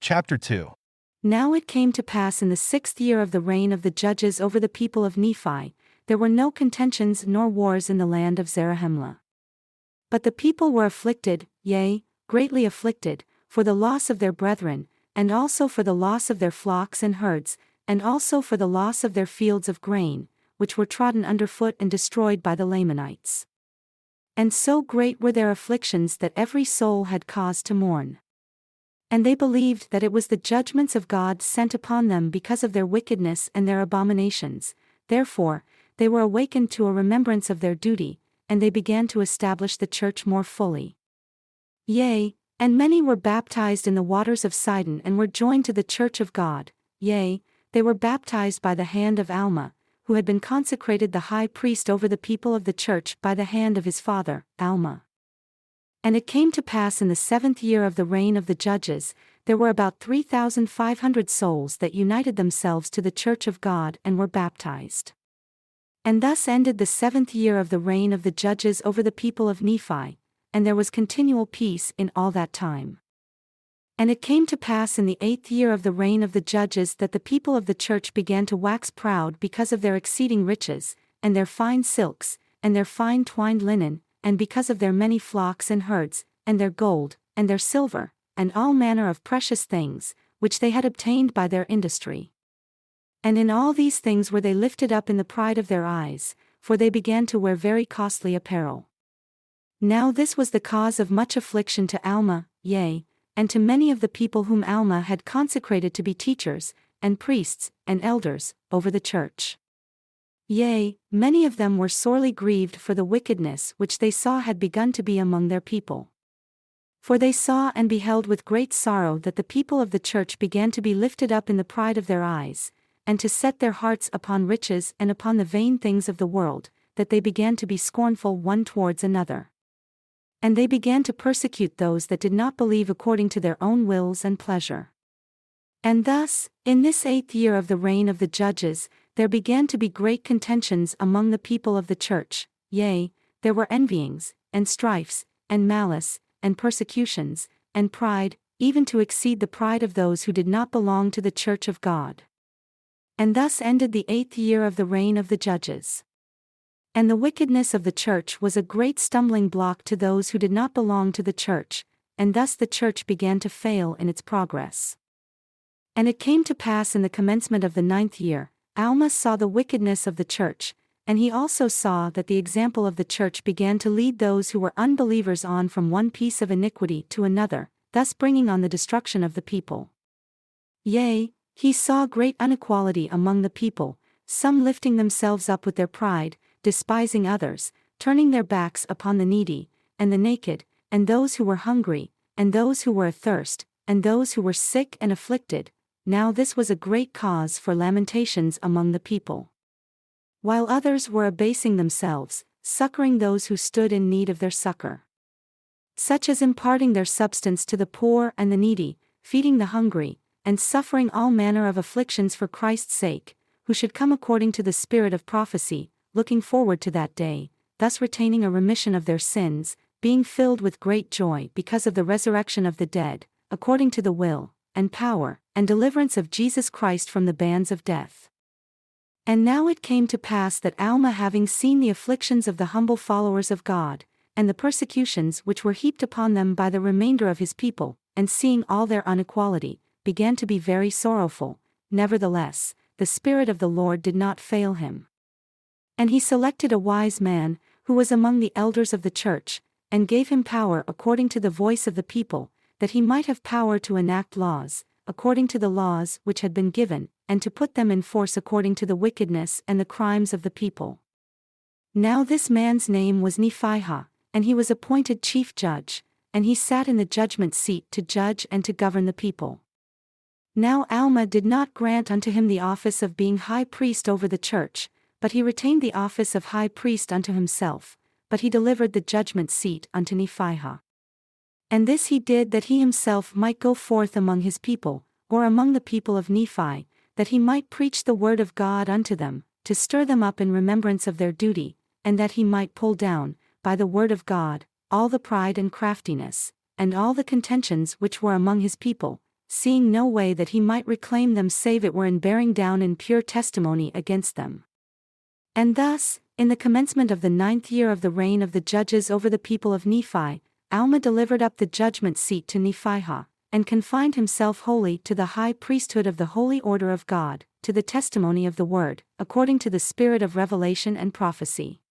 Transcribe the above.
Chapter 2. Now it came to pass in the 6th year of the reign of the judges over the people of Nephi, there were no contentions nor wars in the land of Zarahemla. But the people were afflicted, yea, greatly afflicted, for the loss of their brethren, and also for the loss of their flocks and herds, and also for the loss of their fields of grain, which were trodden underfoot and destroyed by the Lamanites. And so great were their afflictions that every soul had cause to mourn. And they believed that it was the judgments of God sent upon them because of their wickedness and their abominations. Therefore, they were awakened to a remembrance of their duty, and they began to establish the church more fully. Yea, and many were baptized in the waters of Sidon and were joined to the church of God. Yea, they were baptized by the hand of Alma, who had been consecrated the high priest over the people of the church by the hand of his father, Alma. And it came to pass in the 7th year of the reign of the judges, there were about 3,500 souls that united themselves to the church of God and were baptized. And thus ended the 7th year of the reign of the judges over the people of Nephi, and there was continual peace in all that time. And it came to pass in the 8th year of the reign of the judges that the people of the church began to wax proud because of their exceeding riches, and their fine silks, and their fine twined linen, and because of their many flocks and herds, and their gold, and their silver, and all manner of precious things, which they had obtained by their industry. And in all these things were they lifted up in the pride of their eyes, for they began to wear very costly apparel. Now this was the cause of much affliction to Alma, yea, and to many of the people whom Alma had consecrated to be teachers, and priests, and elders, over the church. Yea, many of them were sorely grieved for the wickedness which they saw had begun to be among their people. For they saw and beheld with great sorrow that the people of the church began to be lifted up in the pride of their eyes, and to set their hearts upon riches and upon the vain things of the world, that they began to be scornful one towards another. And they began to persecute those that did not believe according to their own wills and pleasure. And thus, in this 8th year of the reign of the judges, there began to be great contentions among the people of the church, yea, there were envyings, and strifes, and malice, and persecutions, and pride, even to exceed the pride of those who did not belong to the church of God. And thus ended the 8th year of the reign of the judges. And the wickedness of the church was a great stumbling block to those who did not belong to the church, and thus the church began to fail in its progress. And it came to pass in the commencement of the 9th year, Alma saw the wickedness of the church, and he also saw that the example of the church began to lead those who were unbelievers on from one piece of iniquity to another, thus bringing on the destruction of the people. Yea, he saw great inequality among the people, some lifting themselves up with their pride, despising others, turning their backs upon the needy, and the naked, and those who were hungry, and those who were athirst, and those who were sick and afflicted. Now this was a great cause for lamentations among the people. While others were abasing themselves, succoring those who stood in need of their succor. Such as imparting their substance to the poor and the needy, feeding the hungry, and suffering all manner of afflictions for Christ's sake, who should come according to the spirit of prophecy, looking forward to that day, thus retaining a remission of their sins, being filled with great joy because of the resurrection of the dead, according to the will, and power, and deliverance of Jesus Christ from the bands of death. And now it came to pass that Alma, having seen the afflictions of the humble followers of God, and the persecutions which were heaped upon them by the remainder of his people, and seeing all their inequality, began to be very sorrowful. Nevertheless, the Spirit of the Lord did not fail him. And he selected a wise man, who was among the elders of the church, and gave him power according to the voice of the people, that he might have power to enact laws, according to the laws which had been given, and to put them in force according to the wickedness and the crimes of the people. Now this man's name was Nephi, and he was appointed chief judge, and he sat in the judgment seat to judge and to govern the people. Now Alma did not grant unto him the office of being high priest over the church, but he retained the office of high priest unto himself, but he delivered the judgment seat unto Nephi. And this he did that he himself might go forth among his people, or among the people of Nephi, that he might preach the word of God unto them, to stir them up in remembrance of their duty, and that he might pull down, by the word of God, all the pride and craftiness, and all the contentions which were among his people, seeing no way that he might reclaim them save it were in bearing down in pure testimony against them. And thus, in the commencement of the 9th year of the reign of the judges over the people of Nephi, Alma delivered up the judgment seat to Nephihah, and confined himself wholly to the high priesthood of the holy order of God, to the testimony of the word, according to the spirit of revelation and prophecy.